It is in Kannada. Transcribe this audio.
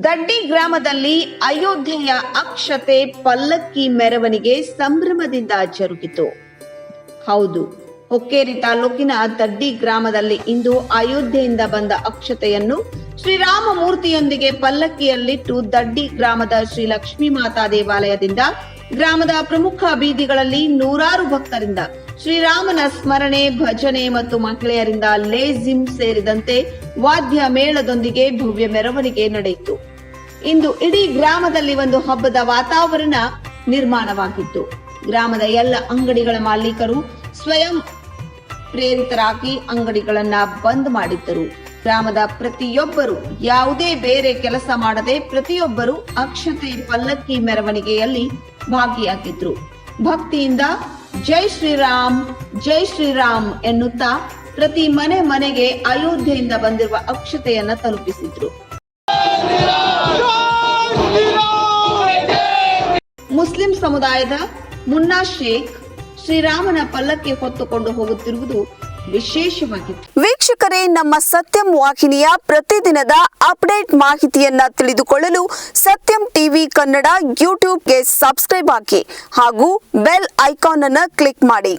ದಡ್ಡಿ ಗ್ರಾಮದಲ್ಲಿ ಅಯೋಧ್ಯೆಯ ಅಕ್ಷತೆ ಪಲ್ಲಕ್ಕಿ ಮೆರವಣಿಗೆ ಸಂಭ್ರಮದಿಂದ ಜರುಗಿತು. ಹೌದು, ಹೊಕ್ಕೇರಿ ತಾಲೂಕಿನ ದಡ್ಡಿ ಗ್ರಾಮದಲ್ಲಿ ಇಂದು ಅಯೋಧ್ಯೆಯಿಂದ ಬಂದ ಅಕ್ಷತೆಯನ್ನು ಶ್ರೀರಾಮ ಮೂರ್ತಿಯೊಂದಿಗೆ ಪಲ್ಲಕ್ಕಿಯಲ್ಲಿಟ್ಟು ದಡ್ಡಿ ಗ್ರಾಮದ ಶ್ರೀ ಲಕ್ಷ್ಮೀ ಮಾತಾ ದೇವಾಲಯದಿಂದ ಗ್ರಾಮದ ಪ್ರಮುಖ ಬೀದಿಗಳಲ್ಲಿ ನೂರಾರು ಭಕ್ತರಿಂದ ಶ್ರೀರಾಮನ ಸ್ಮರಣೆ, ಭಜನೆ ಮತ್ತು ಮಹಿಳೆಯರಿಂದ ಲೇಜಿಮ್ ಸೇರಿದಂತೆ ವಾದ್ಯ ಮೇಳದೊಂದಿಗೆ ಭವ್ಯ ಮೆರವಣಿಗೆ ನಡೆಯಿತು. ಇಂದು ಇಡೀ ಗ್ರಾಮದಲ್ಲಿ ಒಂದು ಹಬ್ಬದ ವಾತಾವರಣ ನಿರ್ಮಾಣವಾಗಿತ್ತು. ಗ್ರಾಮದ ಎಲ್ಲ ಅಂಗಡಿಗಳ ಮಾಲೀಕರು ಸ್ವಯಂ ಪ್ರೇರಿತರಾಗಿ ಅಂಗಡಿಗಳನ್ನ ಬಂದ್ ಮಾಡಿದ್ದರು. ಗ್ರಾಮದ ಪ್ರತಿಯೊಬ್ಬರು ಯಾವುದೇ ಬೇರೆ ಕೆಲಸ ಮಾಡದೆ ಪ್ರತಿಯೊಬ್ಬರು ಅಕ್ಷತೆ ಪಲ್ಲಕ್ಕಿ ಮೆರವಣಿಗೆಯಲ್ಲಿ ಭಾಗಿಯಾಗಿದ್ರು. ಭಕ್ತಿಯಿಂದ ಜೈ ಶ್ರೀರಾಮ್ ಎನ್ನುತ್ತಾ ಪ್ರತಿ ಮನೆಗೆ ಅಯೋಧ್ಯೆಯಿಂದ ಬಂದಿರುವ ಅಕ್ಷತೆಯನ್ನ ತಲುಪಿಸಿದ್ರು. ಮುಸ್ಲಿಂ ಸಮುದಾಯದ ಮುನ್ನಾ ಶೇಖ್ ಶ್ರೀರಾಮನ ಪಲ್ಲಕ್ಕಿ ಹೊತ್ತುಕೊಂಡು ಹೋಗುತ್ತಿರುವುದು ವಿಶೇಷವಾಗಿತ್ತು. ವೀಕ್ಷಕರೇ, ನಮ್ಮ ಸತ್ಯಂ ವಾಹಿನಿಯ ಪ್ರತಿದಿನದ ಅಪ್ಡೇಟ್ ಮಾಹಿತಿಯನ್ನ ತಿಳಿದುಕೊಳ್ಳಲು ಸತ್ಯಂ ಟಿವಿ ಕನ್ನಡ ಯೂಟ್ಯೂಬ್ಗೆ ಸಬ್ಸ್ಕ್ರೈಬ್ ಆಗಿ ಹಾಗೂ ಬೆಲ್ ಐಕಾನ್ ಅನ್ನು ಕ್ಲಿಕ್ ಮಾಡಿ.